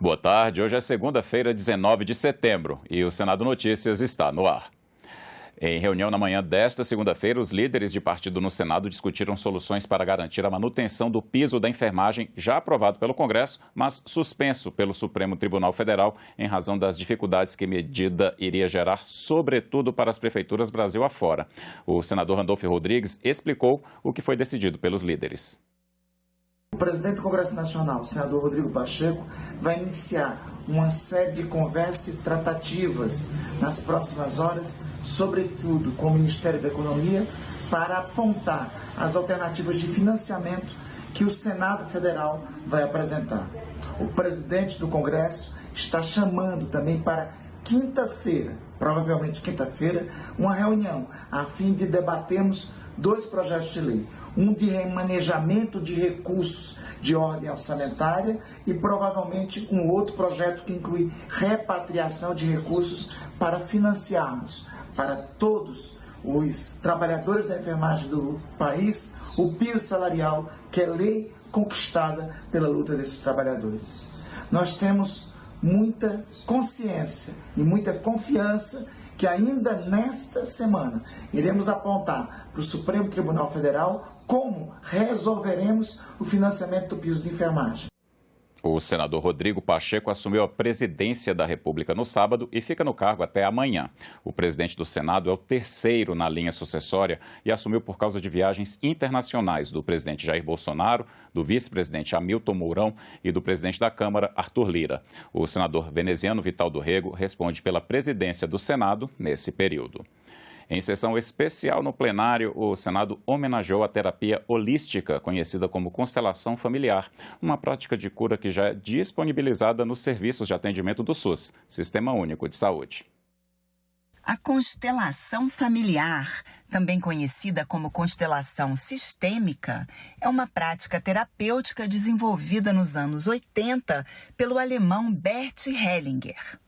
Boa tarde, hoje é segunda-feira, 19 de setembro, e o Senado Notícias está no ar. Em reunião na manhã desta segunda-feira, os líderes de partido no Senado discutiram soluções para garantir a manutenção do piso da enfermagem, já aprovado pelo Congresso, mas suspenso pelo Supremo Tribunal Federal, em razão das dificuldades que a medida iria gerar, sobretudo para as prefeituras Brasil afora. O senador Randolfo Rodrigues explicou o que foi decidido pelos líderes. O presidente do Congresso Nacional, o senador Rodrigo Pacheco, vai iniciar uma série de conversas e tratativas nas próximas horas, sobretudo com o Ministério da Economia, para apontar as alternativas de financiamento que o Senado Federal vai apresentar. O presidente do Congresso está chamando também para quinta-feira, provavelmente quinta-feira, uma reunião a fim de debatermos dois projetos de lei, um de remanejamento de recursos de ordem orçamentária e provavelmente um outro projeto que inclui repatriação de recursos para financiarmos para todos os trabalhadores da enfermagem do país o piso salarial, que é lei conquistada pela luta desses trabalhadores. Nós temos muita consciência e muita confiança que ainda nesta semana iremos apontar para o Supremo Tribunal Federal como resolveremos o financiamento do piso de enfermagem. O senador Rodrigo Pacheco assumiu a presidência da República no sábado e fica no cargo até amanhã. O presidente do Senado é o terceiro na linha sucessória e assumiu por causa de viagens internacionais do presidente Jair Bolsonaro, do vice-presidente Hamilton Mourão e do presidente da Câmara, Arthur Lira. O senador veneziano Vital do Rego responde pela presidência do Senado nesse período. Em sessão especial no plenário, o Senado homenageou a terapia holística, conhecida como constelação familiar, uma prática de cura que já é disponibilizada nos serviços de atendimento do SUS, Sistema Único de Saúde. A constelação familiar, também conhecida como constelação sistêmica, é uma prática terapêutica desenvolvida nos anos 80 pelo alemão Bert Hellinger.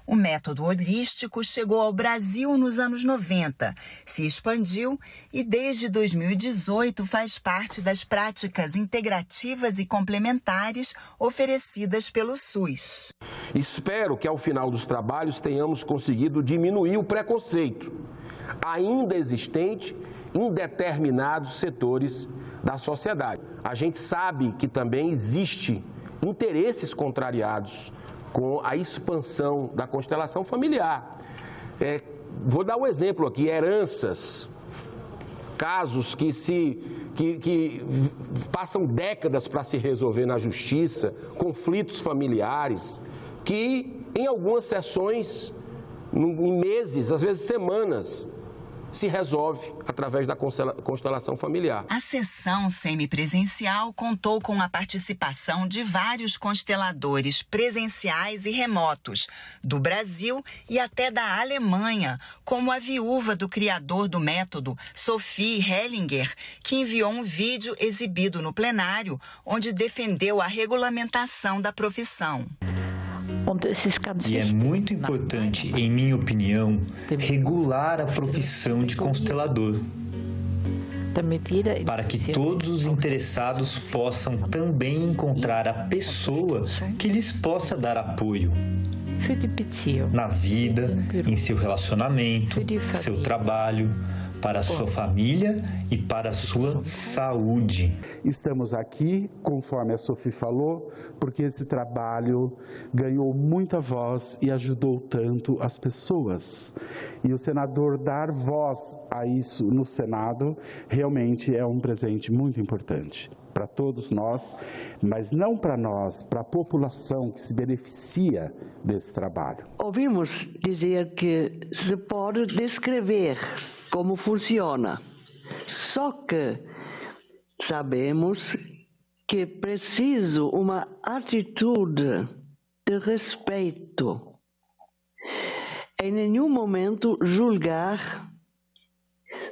O método holístico chegou ao Brasil nos anos 90, se expandiu e desde 2018 faz parte das práticas integrativas e complementares oferecidas pelo SUS. Espero que ao final dos trabalhos tenhamos conseguido diminuir o preconceito ainda existente em determinados setores da sociedade. A gente sabe que também existe interesses contrariados com a expansão da constelação familiar. Vou dar um exemplo aqui, heranças, casos que passam décadas para se resolver na justiça, conflitos familiares, que em algumas sessões, em meses, às vezes semanas, se resolve através da constelação familiar. A sessão semipresencial contou com a participação de vários consteladores presenciais e remotos, do Brasil e até da Alemanha, como a viúva do criador do método, Sophie Hellinger, que enviou um vídeo exibido no plenário, onde defendeu a regulamentação da profissão. E é muito importante, em minha opinião, regular a profissão de constelador, para que todos os interessados possam também encontrar a pessoa que lhes possa dar apoio na vida, em seu relacionamento, seu trabalho, para a sua família e para a sua saúde. Estamos aqui, conforme a Sophie falou, porque esse trabalho ganhou muita voz e ajudou tanto as pessoas. E o senador dar voz a isso no Senado realmente é um presente muito importante para todos nós, mas não para nós, para a população que se beneficia desse trabalho. Ouvimos dizer que se pode descrever como funciona, só que sabemos que é preciso uma atitude de respeito. Em nenhum momento julgar,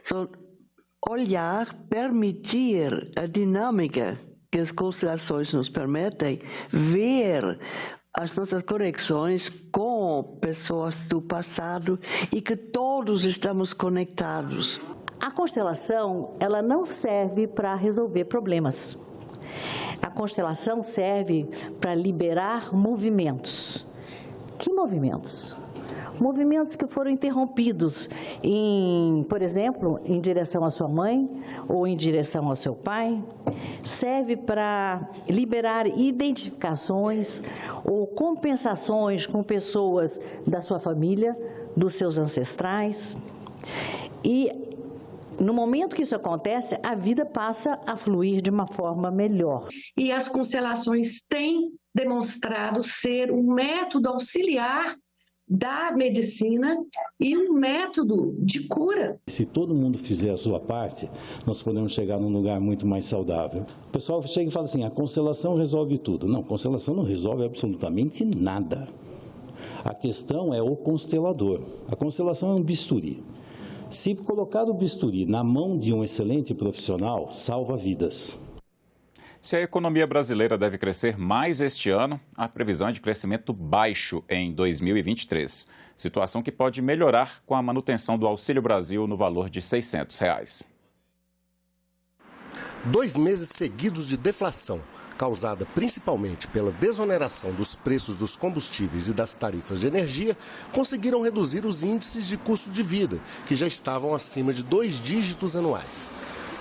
só olhar, permitir a dinâmica que as constelações nos permitem, ver as nossas conexões com pessoas do passado e que todos estamos conectados. A constelação, ela não serve para resolver problemas. A constelação serve para liberar movimentos. Que movimentos? Movimentos que foram interrompidos, por exemplo, em direção à sua mãe ou em direção ao seu pai. Serve para liberar identificações ou compensações com pessoas da sua família, dos seus ancestrais. E no momento que isso acontece, a vida passa a fluir de uma forma melhor. E as constelações têm demonstrado ser um método auxiliar da medicina e um método de cura. Se todo mundo fizer a sua parte, nós podemos chegar num lugar muito mais saudável. O pessoal chega e fala assim, a constelação resolve tudo. Não, a constelação não resolve absolutamente nada. A questão é o constelador. A constelação é um bisturi. Se colocar o bisturi na mão de um excelente profissional, salva vidas. Se a economia brasileira deve crescer mais este ano, a previsão é de crescimento baixo em 2023. Situação que pode melhorar com a manutenção do Auxílio Brasil no valor de R$ 600. 2 meses seguidos de deflação, causada principalmente pela desoneração dos preços dos combustíveis e das tarifas de energia, conseguiram reduzir os índices de custo de vida, que já estavam acima de 2 dígitos anuais.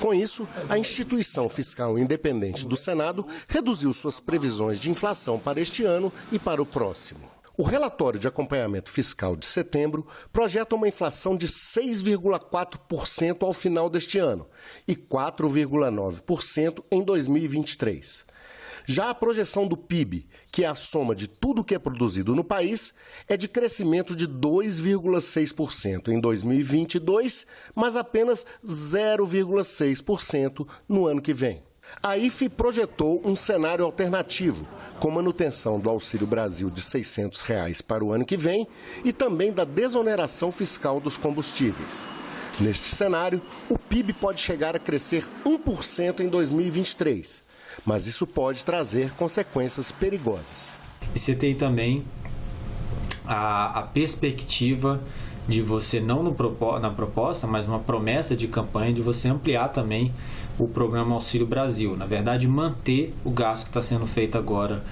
Com isso, a instituição fiscal independente do Senado reduziu suas previsões de inflação para este ano e para o próximo. O relatório de acompanhamento fiscal de setembro projeta uma inflação de 6,4% ao final deste ano e 4,9% em 2023. Já a projeção do PIB, que é a soma de tudo que é produzido no país, é de crescimento de 2,6% em 2022, mas apenas 0,6% no ano que vem. A IFE projetou um cenário alternativo, com manutenção do Auxílio Brasil de R$ 600 para o ano que vem e também da desoneração fiscal dos combustíveis. Neste cenário, o PIB pode chegar a crescer 1% em 2023. Mas isso pode trazer consequências perigosas. E você tem também a perspectiva de você, não na proposta, mas uma promessa de campanha de você ampliar também o programa Auxílio Brasil. Na verdade, manter o gasto que está sendo feito agora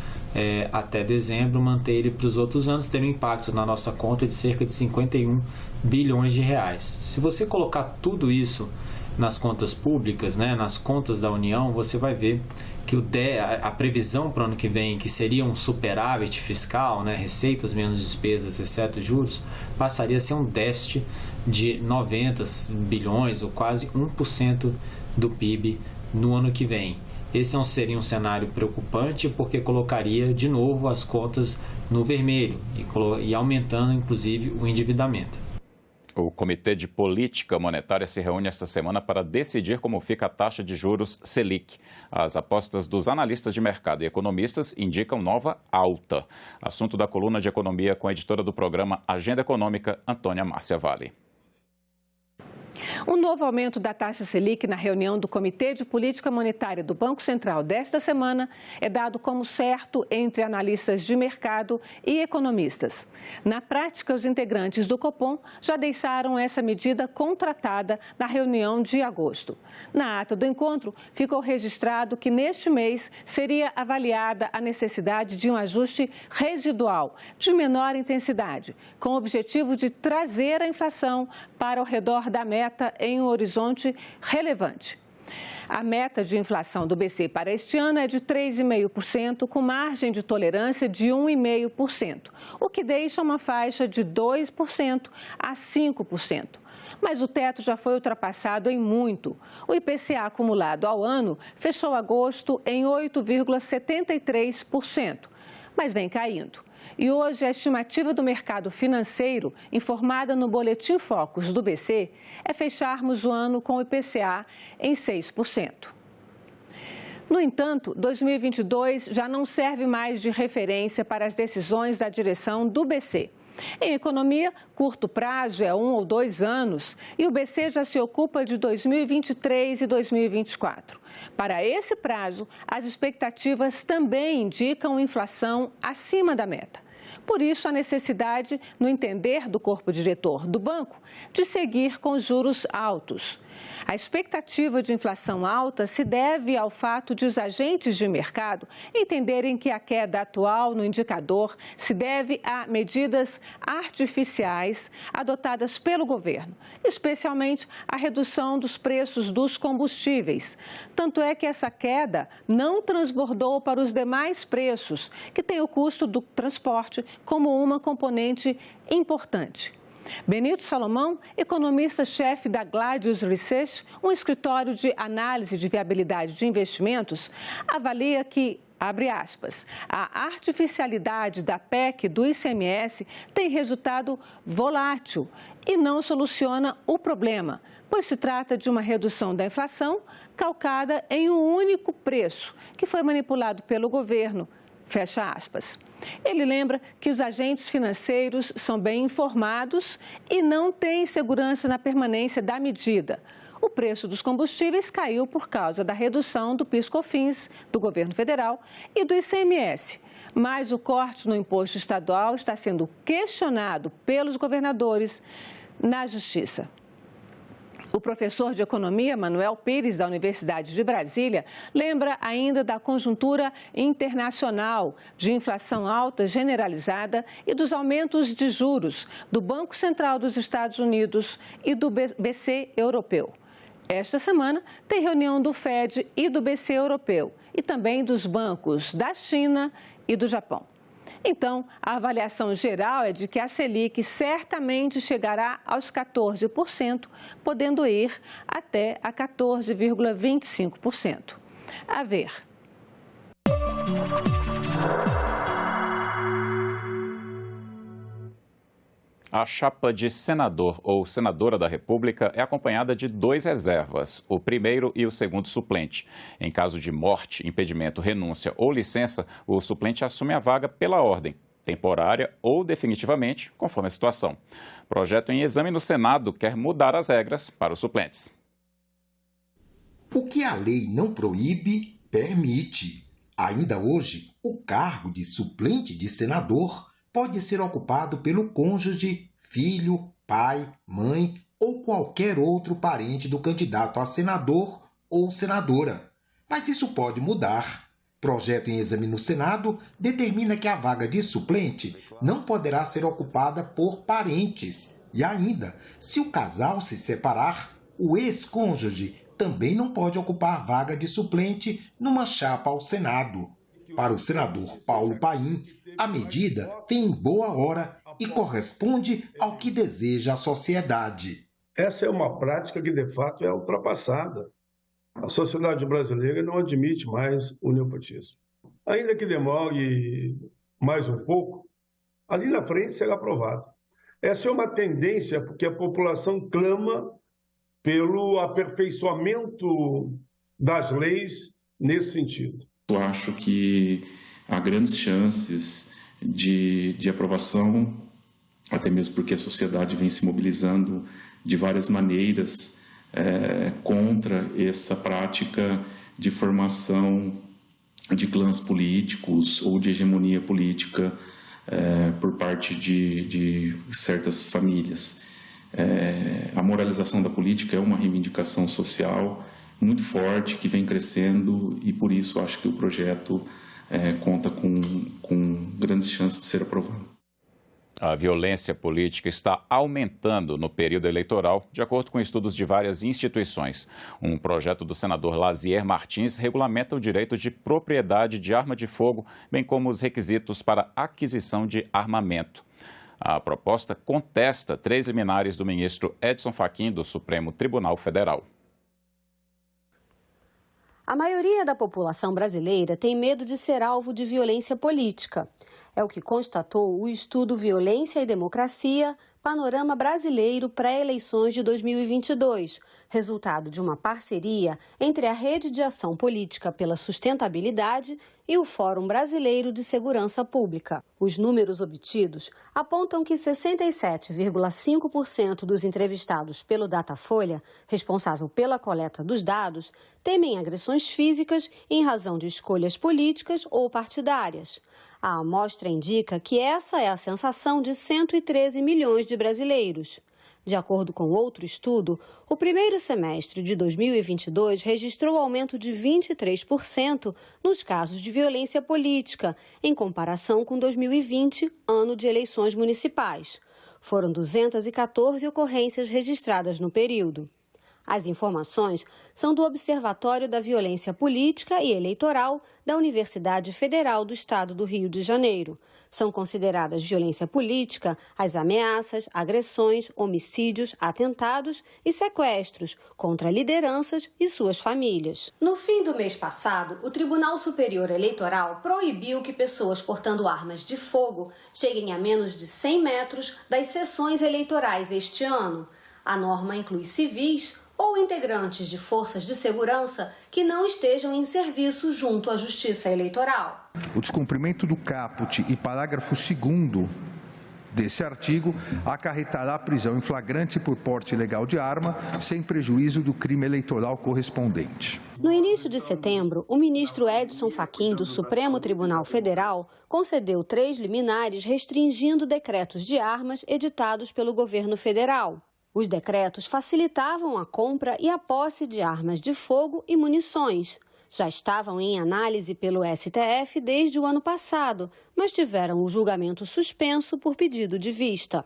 até dezembro, manter ele para os outros anos, ter um impacto na nossa conta de cerca de 51 bilhões de reais. Se você colocar tudo isso nas contas públicas, nas contas da União, você vai ver que a previsão para o ano que vem, que seria um superávit fiscal, receitas menos despesas, exceto juros, passaria a ser um déficit de 90 bilhões ou quase 1% do PIB no ano que vem. Esse seria um cenário preocupante porque colocaria de novo as contas no vermelho e aumentando inclusive o endividamento. O Comitê de Política Monetária se reúne esta semana para decidir como fica a taxa de juros Selic. As apostas dos analistas de mercado e economistas indicam nova alta. Assunto da coluna de economia com a editora do programa Agenda Econômica, Antônia Márcia Vale. Um novo aumento da taxa Selic na reunião do Comitê de Política Monetária do Banco Central desta semana é dado como certo entre analistas de mercado e economistas. Na prática, os integrantes do Copom já deixaram essa medida contratada na reunião de agosto. Na ata do encontro, ficou registrado que neste mês seria avaliada a necessidade de um ajuste residual, de menor intensidade, com o objetivo de trazer a inflação para ao redor da meta em um horizonte relevante. A meta de inflação do BC para este ano é de 3,5%, com margem de tolerância de 1,5%, o que deixa uma faixa de 2% a 5%. Mas o teto já foi ultrapassado em muito. O IPCA acumulado ao ano fechou agosto em 8,73%, mas vem caindo. E hoje a estimativa do mercado financeiro, informada no Boletim Focus do BC, é fecharmos o ano com o IPCA em 6%. No entanto, 2022 já não serve mais de referência para as decisões da direção do BC. Em economia, curto prazo é 1 ou 2 anos e o BC já se ocupa de 2023 e 2024. Para esse prazo, as expectativas também indicam inflação acima da meta. Por isso, a necessidade, no entender do corpo diretor do banco, de seguir com juros altos. A expectativa de inflação alta se deve ao fato de os agentes de mercado entenderem que a queda atual no indicador se deve a medidas artificiais adotadas pelo governo, especialmente a redução dos preços dos combustíveis. Tanto é que essa queda não transbordou para os demais preços, que têm o custo do transporte como uma componente importante. Benito Salomão, economista-chefe da Gladius Research, um escritório de análise de viabilidade de investimentos, avalia que, abre aspas, a artificialidade da PEC do ICMS tem resultado volátil e não soluciona o problema, pois se trata de uma redução da inflação calcada em um único preço, que foi manipulado pelo governo. Fecha aspas. Ele lembra que os agentes financeiros são bem informados e não têm segurança na permanência da medida. O preço dos combustíveis caiu por causa da redução do PIS/COFINS do governo federal e do ICMS. Mas o corte no imposto estadual está sendo questionado pelos governadores na Justiça. O professor de Economia, Manuel Pires, da Universidade de Brasília, lembra ainda da conjuntura internacional de inflação alta generalizada e dos aumentos de juros do Banco Central dos Estados Unidos e do BC europeu. Esta semana tem reunião do FED e do BC europeu e também dos bancos da China e do Japão. Então, a avaliação geral é de que a Selic certamente chegará aos 14%, podendo ir até a 14,25%. A ver. A chapa de senador ou senadora da República é acompanhada de 2 reservas, o primeiro e o segundo suplente. Em caso de morte, impedimento, renúncia ou licença, o suplente assume a vaga pela ordem, temporária ou definitivamente, conforme a situação. Projeto em exame no Senado quer mudar as regras para os suplentes. O que a lei não proíbe, permite. Ainda hoje, o cargo de suplente de senador pode ser ocupado pelo cônjuge, filho, pai, mãe ou qualquer outro parente do candidato a senador ou senadora. Mas isso pode mudar. Projeto em exame no Senado determina que a vaga de suplente não poderá ser ocupada por parentes. E ainda, se o casal se separar, o ex-cônjuge também não pode ocupar vaga de suplente numa chapa ao Senado. Para o senador Paulo Paim, a medida vem em boa hora e corresponde ao que deseja a sociedade. Essa é uma prática que, de fato, é ultrapassada. A sociedade brasileira não admite mais o nepotismo. Ainda que demore mais um pouco, ali na frente será aprovado. Essa é uma tendência porque a população clama pelo aperfeiçoamento das leis nesse sentido. Eu acho que há grandes chances de aprovação, até mesmo porque a sociedade vem se mobilizando de várias maneiras contra essa prática de formação de clãs políticos ou de hegemonia política por parte de certas famílias. A moralização da política é uma reivindicação social muito forte, que vem crescendo, e por isso acho que o projeto conta com grandes chances de ser aprovado. A violência política está aumentando no período eleitoral, de acordo com estudos de várias instituições. Um projeto do senador Lazier Martins regulamenta o direito de propriedade de arma de fogo, bem como os requisitos para aquisição de armamento. A proposta contesta 3 liminares do ministro Edson Fachin, do Supremo Tribunal Federal. A maioria da população brasileira tem medo de ser alvo de violência política. É o que constatou o estudo Violência e Democracia, Panorama Brasileiro Pré-Eleições de 2022, resultado de uma parceria entre a Rede de Ação Política pela Sustentabilidade e o Fórum Brasileiro de Segurança Pública. Os números obtidos apontam que 67,5% dos entrevistados pelo Datafolha, responsável pela coleta dos dados, temem agressões físicas em razão de escolhas políticas ou partidárias. A amostra indica que essa é a sensação de 113 milhões de brasileiros. De acordo com outro estudo, o primeiro semestre de 2022 registrou aumento de 23% nos casos de violência política, em comparação com 2020, ano de eleições municipais. Foram 214 ocorrências registradas no período. As informações são do Observatório da Violência Política e Eleitoral da Universidade Federal do Estado do Rio de Janeiro. São consideradas violência política as ameaças, agressões, homicídios, atentados e sequestros contra lideranças e suas famílias. No fim do mês passado, o Tribunal Superior Eleitoral proibiu que pessoas portando armas de fogo cheguem a menos de 100 metros das sessões eleitorais este ano. A norma inclui civis ou integrantes de forças de segurança que não estejam em serviço junto à Justiça Eleitoral. O descumprimento do caput e parágrafo 2º desse artigo acarretará prisão em flagrante por porte ilegal de arma, sem prejuízo do crime eleitoral correspondente. No início de setembro, o ministro Edson Fachin, do Supremo Tribunal Federal, concedeu 3 liminares restringindo decretos de armas editados pelo governo federal. Os decretos facilitavam a compra e a posse de armas de fogo e munições. Já estavam em análise pelo STF desde o ano passado, mas tiveram o julgamento suspenso por pedido de vista.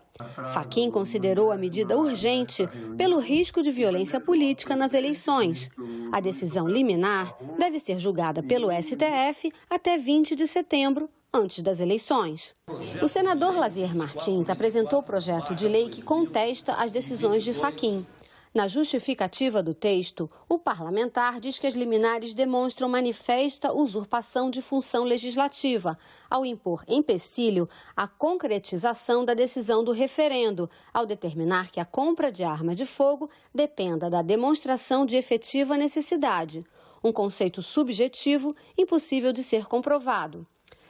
Fachin considerou a medida urgente pelo risco de violência política nas eleições. A decisão liminar deve ser julgada pelo STF até 20 de setembro, antes das eleições. O senador Lazier Martins apresentou o projeto de lei que contesta as decisões de Fachin. Na justificativa do texto, o parlamentar diz que as liminares demonstram manifesta usurpação de função legislativa, ao impor empecilho à concretização da decisão do referendo, ao determinar que a compra de arma de fogo dependa da demonstração de efetiva necessidade, um conceito subjetivo impossível de ser comprovado,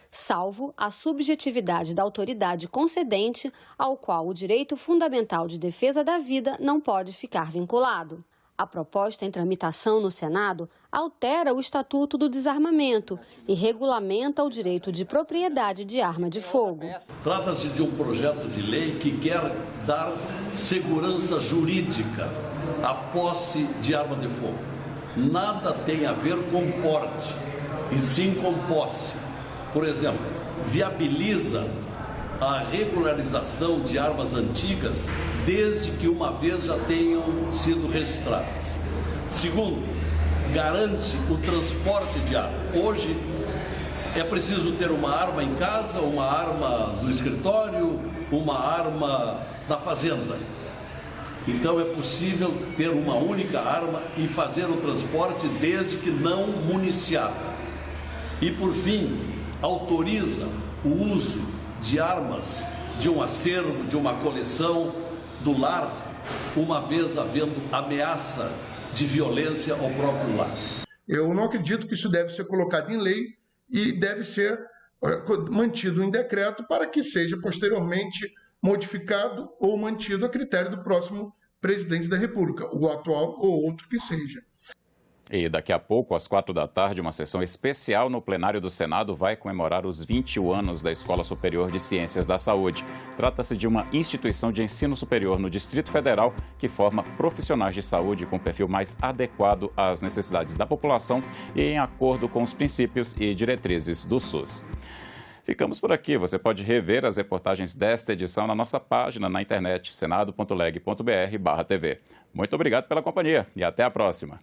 salvo a subjetividade da autoridade concedente, ao qual o direito fundamental de defesa da vida não pode ficar vinculado. A proposta em tramitação no Senado altera o Estatuto do Desarmamento e regulamenta o direito de propriedade de arma de fogo. Trata-se de um projeto de lei que quer dar segurança jurídica à posse de arma de fogo. Nada tem a ver com porte, e sim com posse. Por exemplo, viabiliza a regularização de armas antigas desde que uma vez já tenham sido registradas. Segundo, garante o transporte de arma. Hoje é preciso ter uma arma em casa, uma arma no escritório, uma arma na fazenda. Então é possível ter uma única arma e fazer o transporte desde que não municiada. E por fim, autoriza o uso de armas de um acervo, de uma coleção do lar, uma vez havendo ameaça de violência ao próprio lar. Eu não acredito que isso deve ser colocado em lei e deve ser mantido em decreto para que seja posteriormente modificado ou mantido a critério do próximo presidente da República, o atual ou outro que seja. E daqui a pouco, às 16h, uma sessão especial no plenário do Senado vai comemorar os 21 anos da Escola Superior de Ciências da Saúde. Trata-se de uma instituição de ensino superior no Distrito Federal que forma profissionais de saúde com perfil mais adequado às necessidades da população e em acordo com os princípios e diretrizes do SUS. Ficamos por aqui. Você pode rever as reportagens desta edição na nossa página na internet, senado.leg.br/TV. Muito obrigado pela companhia e até a próxima.